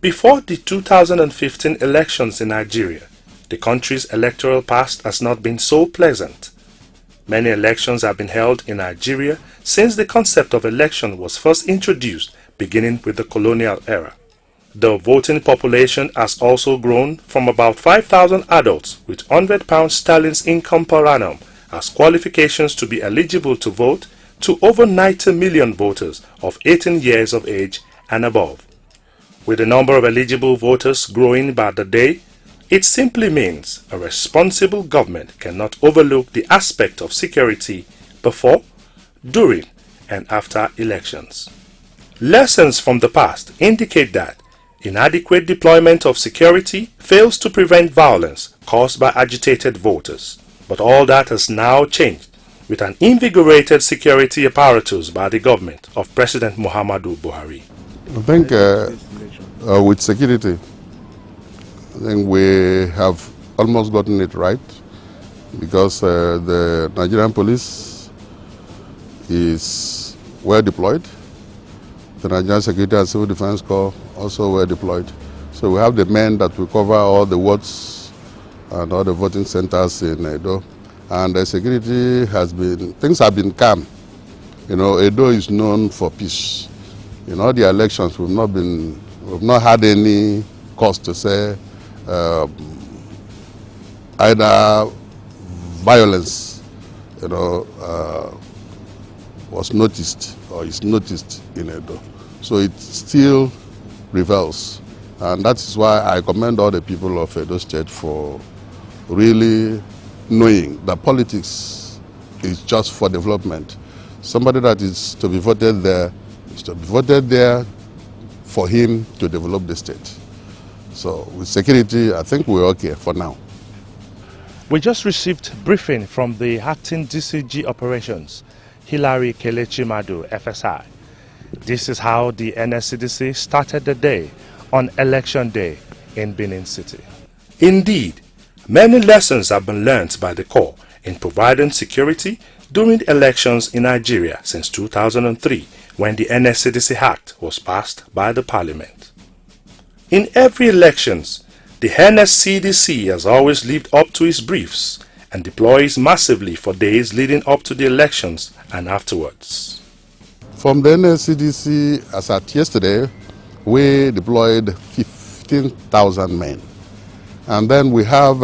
Before the 2015 elections in Nigeria, the country's electoral past has not been so pleasant. Many elections have been held in Nigeria since the concept of election was first introduced, beginning with the colonial era. The voting population has also grown from about 5,000 adults with £100 income per annum as qualifications to be eligible to vote to over 90 million voters of 18 years of age and above. With the number of eligible voters growing by the day, it simply means a responsible government cannot overlook the aspect of security before, during, and after elections. Lessons from the past indicate that inadequate deployment of security fails to prevent violence caused by agitated voters. But all that has now changed with an invigorated security apparatus by the government of President Muhammadu Buhari. I think with security, I think we have almost gotten it right because the Nigerian police is well deployed. The Nigerian Security and Civil Defense Corps also well deployed. So we have the men that will cover all the wards and all the voting centers in Edo. And the security things have been calm. You know, Edo is known for peace. In all the elections, we've not had any cause to say either violence, was noticed or is noticed in Edo. So it still prevails. And that is why I commend all the people of Edo State for really knowing that politics is just for development. Somebody that is to be voted there is to be voted there for him to develop the state. So with security, I think we're okay for now. We just received briefing from the acting DCG operations, Hilary Kelechi Madu, FSI. This is how the NSCDC started the day on Election Day in Benin City. Indeed, many lessons have been learned by the Corps in providing security during elections in Nigeria since 2003, when the NSCDC Act was passed by the Parliament. In every elections, the NSCDC has always lived up to its briefs and deploys massively for days leading up to the elections and afterwards. From the NSCDC, as at yesterday, we deployed 15,000 men. And then we have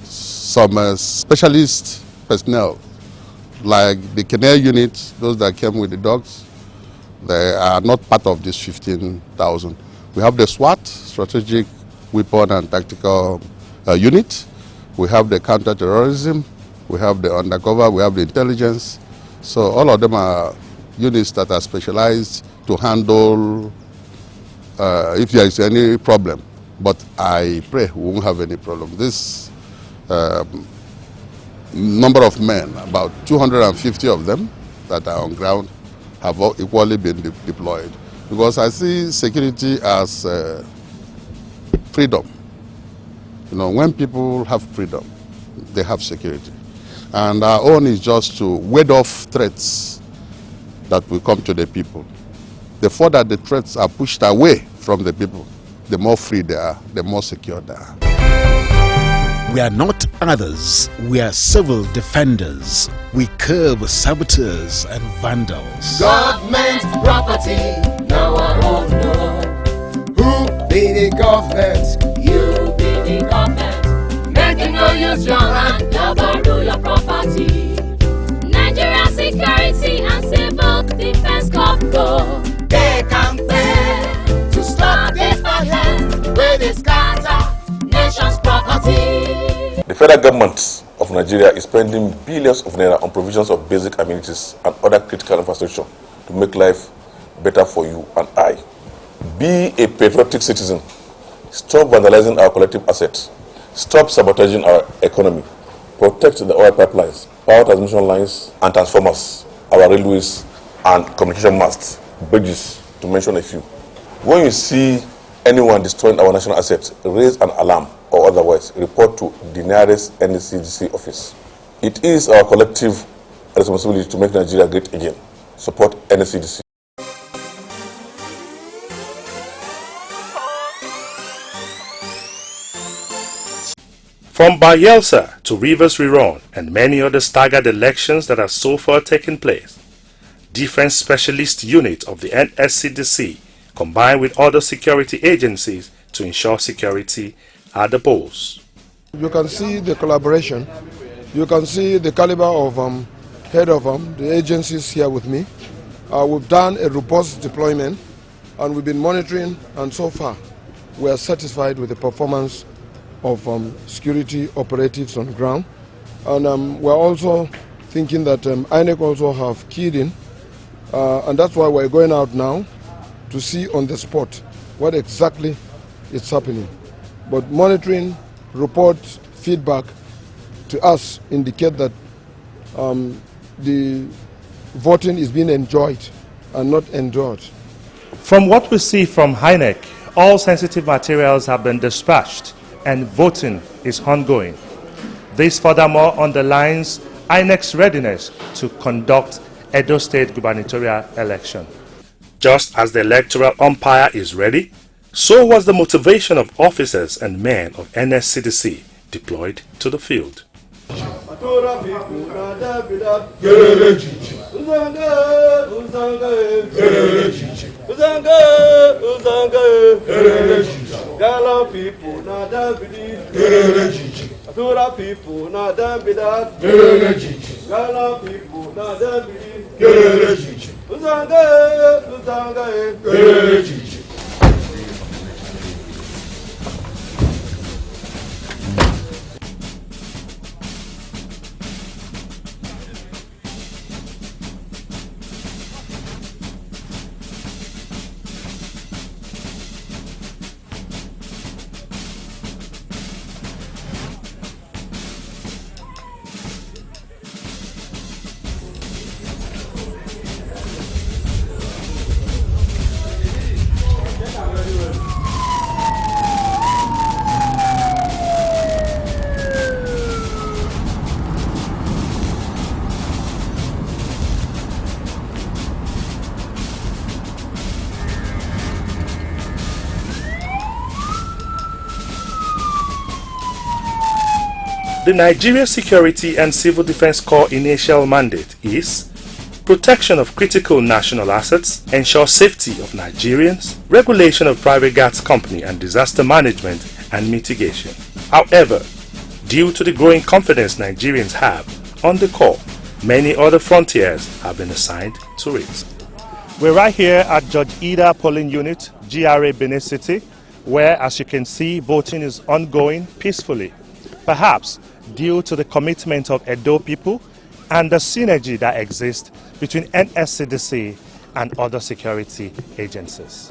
some specialist personnel, like the Canal unit, those that came with the dogs. They are not part of this 15,000. We have the SWAT, Strategic Weapon and Tactical Unit. We have the counter-terrorism. We have the undercover. We have the intelligence. So all of them are units that are specialized to handle if there is any problem. But I pray we won't have any problem. This number of men, about 250 of them that are on ground, have equally been deployed. Because I see security as freedom. You know, when people have freedom, they have security. And our own is just to ward off threats that will come to the people. The further the threats are pushed away from the people, the more free they are, the more secure they are. We are not others. We are civil defenders. We curb saboteurs and vandals. Government property, now our own, no. Who be the government? You be the government. Make you no use your hand, never rule your property. Nigeria Security and Civil Defense Corps, they can pay to stop this violence where they scatter nation's property. The federal government of Nigeria is spending billions of naira on provisions of basic amenities and other critical infrastructure to make life better for you and I. Be a patriotic citizen. Stop vandalizing our collective assets. Stop sabotaging our economy. Protect the oil pipelines, power transmission lines and transformers, our railways and communication masts, bridges, to mention a few. When you see anyone destroying our national assets, raise an alarm or otherwise report to the nearest NSCDC office. It is our collective responsibility to make Nigeria great again. Support NSCDC. From Bayelsa to Rivers Rerun and many other staggered elections that have so far taken place, Defense Specialist Unit of the NSCDC combined with other security agencies to ensure security at the polls. You can see the collaboration. You can see the caliber of head of the agencies here with me. We've done a robust deployment and we've been monitoring, and so far we are satisfied with the performance of security operatives on the ground. And we're also thinking that INEC also have keyed in, and that's why we're going out now to see on the spot what exactly is happening. But monitoring, report, feedback to us indicate that the voting is being enjoyed and not endured. From what we see from INEC, all sensitive materials have been dispatched and voting is ongoing. This furthermore underlines INEC's readiness to conduct Edo State gubernatorial election. Just as the electoral umpire is ready, so was the motivation of officers and men of NSCDC deployed to the field. The Nigeria Security and Civil Defense Corps initial mandate is protection of critical national assets, ensure safety of Nigerians, regulation of private gas company and disaster management and mitigation. However, due to the growing confidence Nigerians have on the Corps, many other frontiers have been assigned to it. We're right here at Judge Ida Polling Unit, GRA Benin City, where, as you can see, voting is ongoing peacefully. Perhaps due to the commitment of Edo people and the synergy that exists between NSCDC and other security agencies.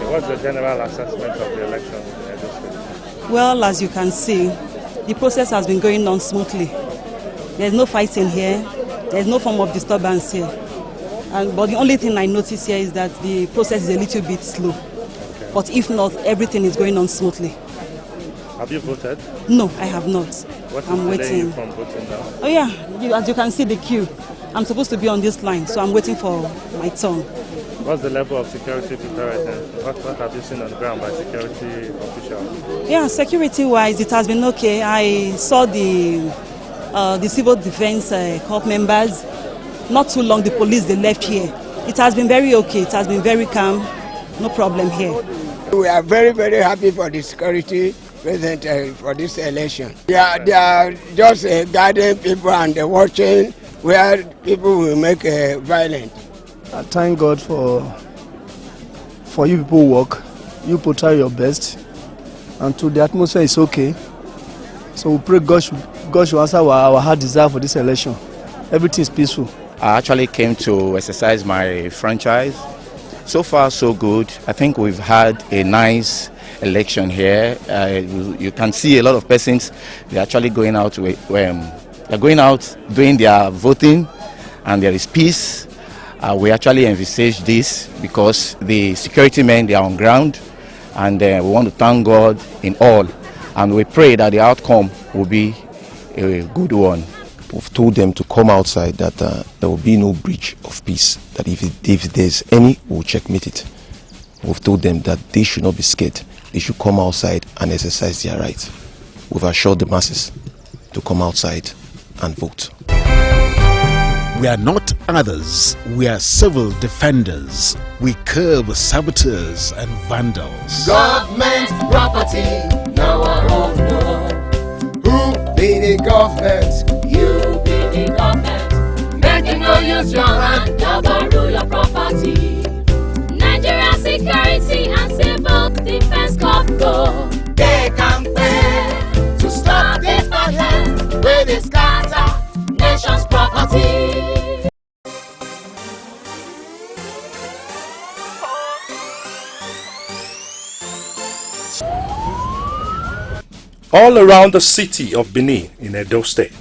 What's the general assessment of the election in Edo State? Well, as you can see, the process has been going on smoothly. There's no fighting here. There's no form of disturbance here. But the only thing I notice here is that the process is a little bit slow. Okay. But if not, everything is going on smoothly. Have you voted? No, I have not. What I'm is waiting. You from voting now? Oh yeah, as you can see the queue. I'm supposed to be on this line, so I'm waiting for my turn. What's the level of security preparedness? What have you seen on the ground by security officials? Yeah, security-wise, it has been okay. I saw the civil defense corps members. Not too long, the police, they left here. It has been very okay. It has been very calm. No problem here. We are very, very happy for the security present for this election. They are just guiding people and watching where people will make violent. I thank God for you people who work. You portray your best, and to the atmosphere is okay. So we pray God should answer our heart desire for this election. Everything is peaceful. I actually came to exercise my franchise. So far, so good. I think we've had a nice election here. You can see a lot of persons. They're actually going out. They're going out doing their voting, and there is peace. We actually envisage this because the security men, they are on ground, and we want to thank God in all, and we pray that the outcome will be a good one. We've told them to come outside, that there will be no breach of peace, that if there's any, we'll checkmate it. We've told them that they should not be scared. They should come outside and exercise their rights. We've assured the masses to come outside and vote. We are not others, we are civil defenders. We curb saboteurs and vandals. Government property, now our own. Who be the government? You be the government. Making no use your hand, double your property. Nigeria Security and Civil Defense Corps, they campaign to stop this violence with the scatter nation's property. All around the city of Benin in Edo State,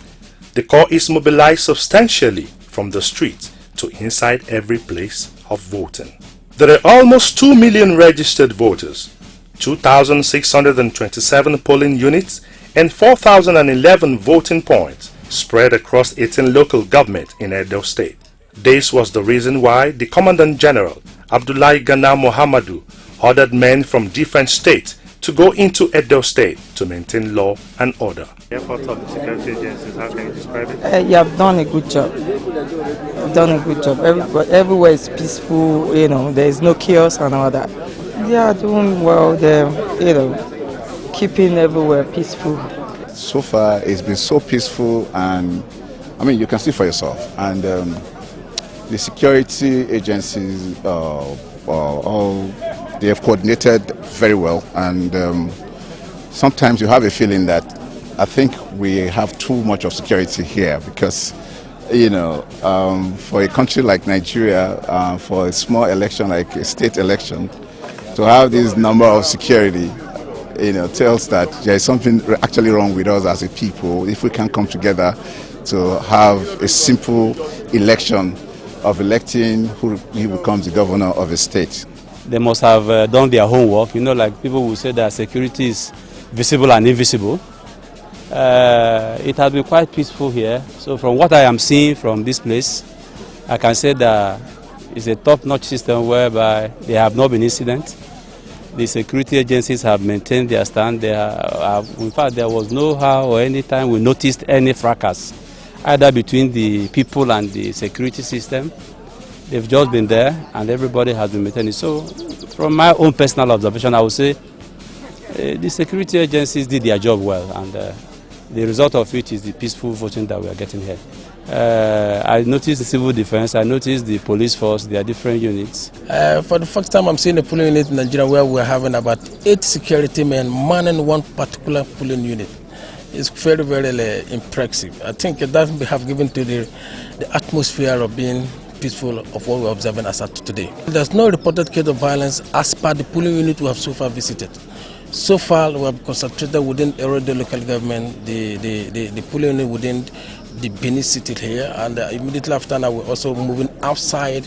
the Corps is mobilized substantially from the streets to inside every place of voting. There are almost 2 million registered voters, 2,627 polling units, and 4,011 voting points spread across 18 local governments in Edo State. This was the reason why the Commandant General, Abdullahi Gana Mohamadu, ordered men from different states to go into Edo State to maintain law and order. The efforts of the security agencies, how can you describe it? You have done a good job. You've done a good job. Everywhere is peaceful, there is no chaos and all that. They are doing well, they're, keeping everywhere peaceful. So far, it's been so peaceful, and you can see for yourself. And the security agencies, they have coordinated very well, and sometimes you have a feeling that I think we have too much of security here, because for a country like Nigeria, for a small election like a state election, to have this number of security, tells that there is something actually wrong with us as a people. If we can come together to have a simple election of electing who becomes the governor of a state. They must have done their homework. Like people will say that security is visible and invisible. It has been quite peaceful here. So from what I am seeing from this place, I can say that it's a top-notch system whereby there have not been incidents. The security agencies have maintained their stand. In fact, there was no how or any time we noticed any fracas, either between the people and the security system. They've just been there, and everybody has been maintaining. So, from my own personal observation, I would say the security agencies did their job well, and the result of it is the peaceful voting that we are getting here. I noticed the civil defense, I noticed the police force, there are different units. For the first time, I'm seeing a polling unit in Nigeria where we're having about 8 security men manning one particular polling unit. It's very, very impressive. I think that we have given to the atmosphere of being peaceful of what we're observing as at today. There's no reported case of violence as per the polling unit we have so far visited. So far, we have concentrated within Erodo local government, the polling unit within the Benin city here, and immediately after that, we're also moving outside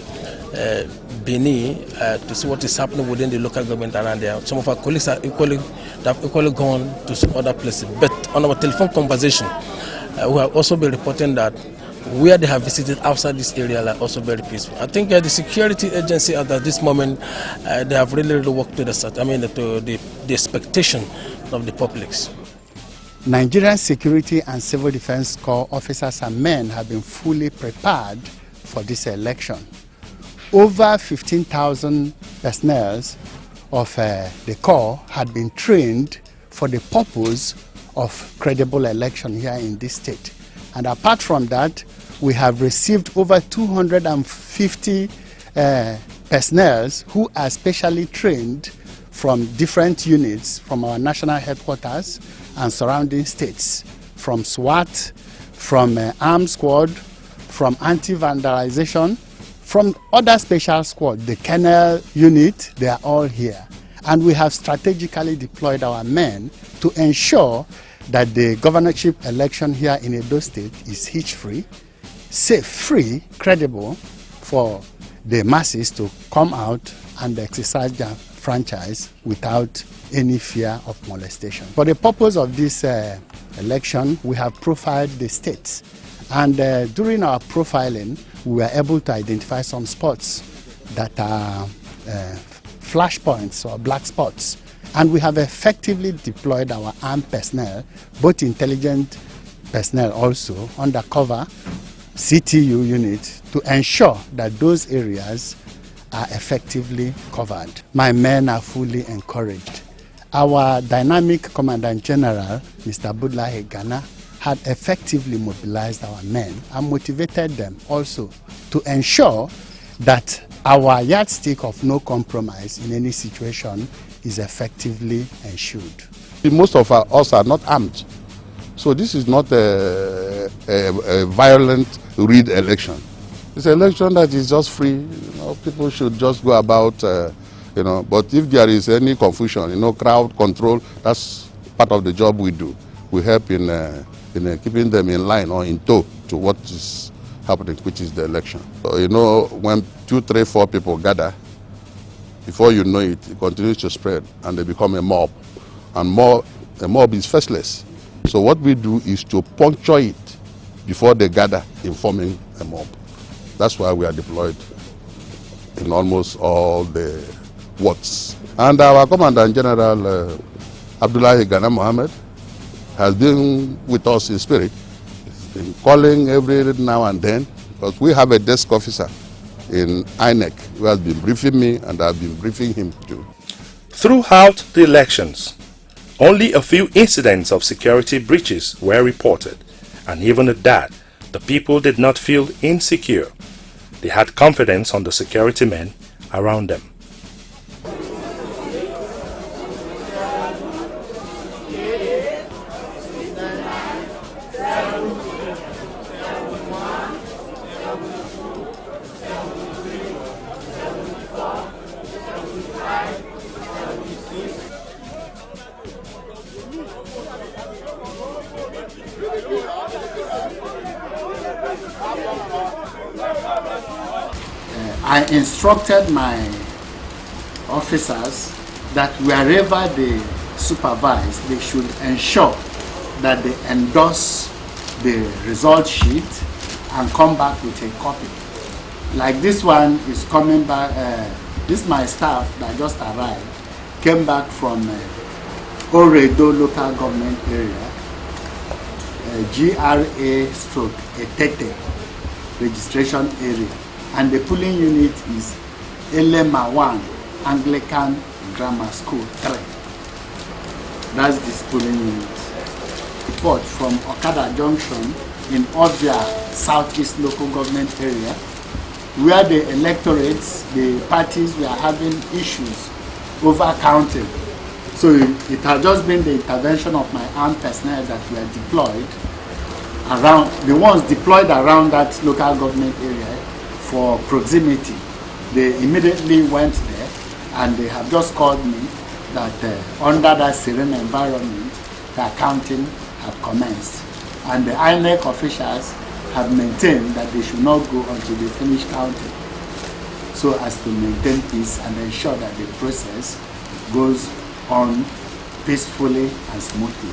Benin to see what is happening within the local government around there. Some of our colleagues have equally gone to some other places. But on our telephone conversation, we have also been reporting that where they have visited outside this area are also very peaceful. I think the security agency at this moment, they have really worked to the expectation of the public. Nigerian Security and Civil Defense Corps officers and men have been fully prepared for this election. Over 15,000 personnel of the Corps had been trained for the purpose of credible election here in this state. And apart from that, we have received over 250 personnel who are specially trained from different units from our national headquarters and surrounding states, from SWAT, from armed squad, from anti-vandalization, from other special squad, the Kennel unit, they are all here. And we have strategically deployed our men to ensure that the governorship election here in Edo State is hitch-free, safe, free, credible for the masses to come out and exercise their franchise without any fear of molestation. For the purpose of this election, we have profiled the states. And during our profiling, we were able to identify some spots that are flashpoints or black spots. And we have effectively deployed our armed personnel, both intelligent personnel also, undercover CTU unit, to ensure that those areas are effectively covered. My men are fully encouraged. Our dynamic Commandant General, Mr. Budlahi Ghana, had effectively mobilized our men and motivated them also to ensure that our yardstick of no compromise in any situation is effectively ensured. Most of us are not armed, so this is not a violent read election. It's an election that is just free. You know, people should just go about, you know. But if there is any confusion, you know, crowd control, that's part of the job we do. We help in keeping them in line or in tow to what is happening, which is the election. So, you know, when 2, 3, 4 people gather, before you know it, it continues to spread and they become a mob. And a mob is faceless. So what we do is to puncture it before they gather, informing a mob. That's why we are deployed in almost all the wards. And our Commandant General, Abdullahi Ghana Mohammed, has been with us in spirit. He's been calling every now and then, because we have a desk officer in INEC who has been briefing me, and I've been briefing him too. Throughout the elections, only a few incidents of security breaches were reported, and even at that, the people did not feel insecure. They had confidence on the security men around them. I instructed my officers that wherever they supervise, they should ensure that they endorse the result sheet and come back with a copy. Like this one is coming back, this is my staff that just arrived, came back from Oredo local government area, GRA/Etete registration area. And the polling unit is Elema 1, Anglican Grammar School 3. That's this polling unit. Report from Okada Junction in Ovia Southeast local government area, where the electorates, the parties were having issues over counting. So it has just been the intervention of my armed personnel that were deployed around, the ones deployed around that local government area for proximity. They immediately went there and they have just called me that under that serene environment, the counting had commenced. And the INEC officials have maintained that they should not go until they finish counting, so as to maintain peace and ensure that the process goes on peacefully and smoothly.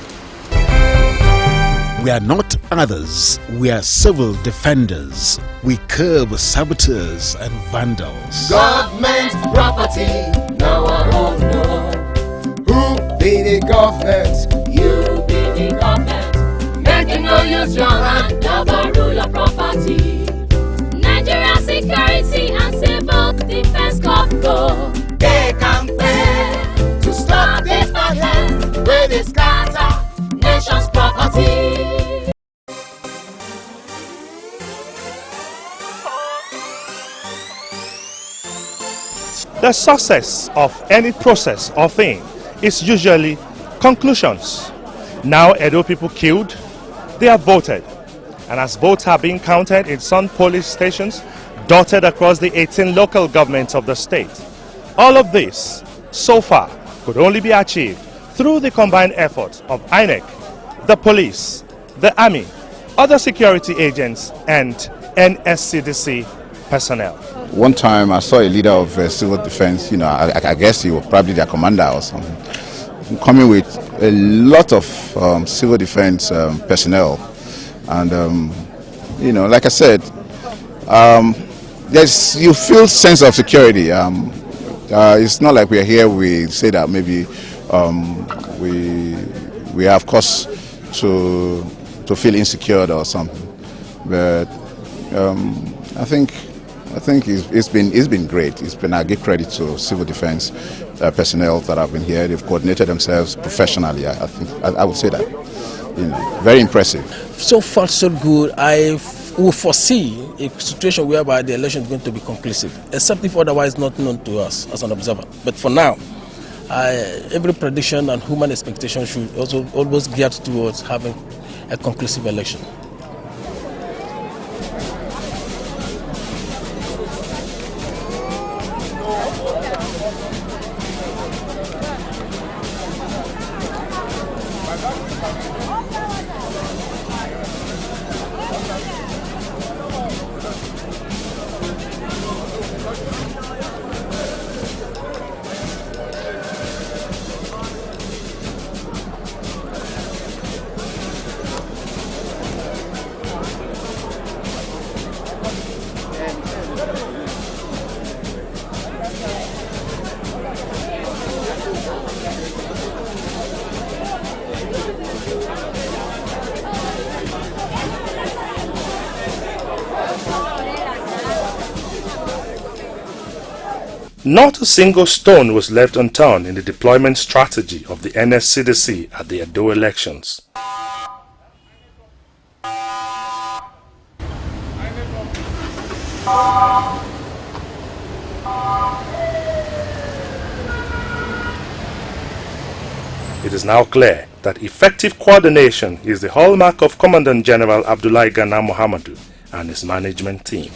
We are not others, we are civil defenders. We curb saboteurs and vandals. Government property, now our own. Who be the government? You be the government. Making no use your hand, never rule your property. Nigeria Security and Civil Defense Corps go. They campaign to stop this violence where they scatter nation's property. The success of any process or thing is usually conclusions. Now Edo people killed, they have voted. And as votes are being counted in some polling stations dotted across the 18 local governments of the state, all of this, so far, could only be achieved through the combined efforts of INEC, the police, the army, other security agents, and NSCDC personnel. One time I saw a leader of civil defense, I guess he was probably their commander or something, coming with a lot of civil defense personnel. And, like I said, you feel sense of security. It's not like we're here, we say that maybe we have cause to feel insecure or something. But I think it's been great. I give credit to civil defense personnel that have been here. They've coordinated themselves professionally. I would say that. Very impressive. So far, so good. I will foresee a situation whereby the election is going to be conclusive, except if otherwise not known to us as an observer. But for now, every prediction and human expectation should also always geared towards having a conclusive election. Not a single stone was left unturned in the deployment strategy of the NSCDC at the Edo elections. It is now clear that effective coordination is the hallmark of Commandant General Abdullahi Gana Muhammadu and his management team.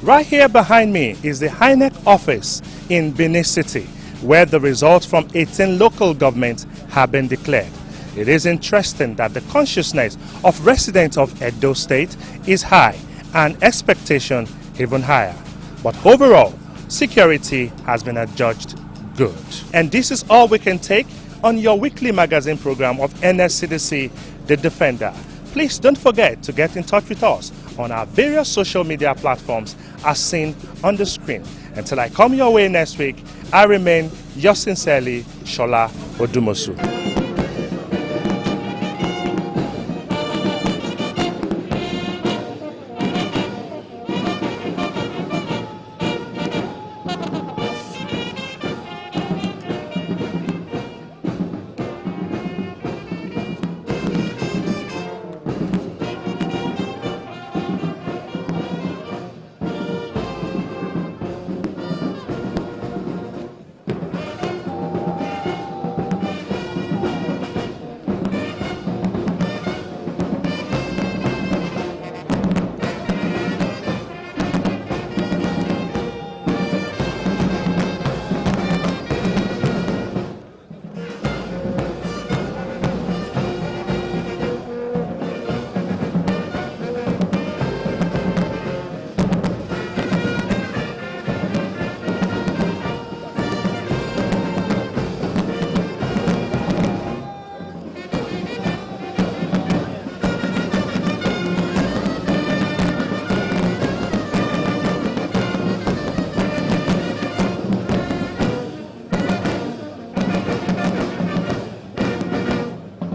Right here behind me is the INEC office in Benin City, where the results from 18 local governments have been declared. It is interesting that the consciousness of residents of Edo State is high and expectation even higher. But overall, security has been adjudged good. And this is all we can take on your weekly magazine program of NSCDC, The Defender. Please don't forget to get in touch with us on our various social media platforms as seen on the screen. Until I come your way next week, I remain yours sincerely, Shola Odumosu.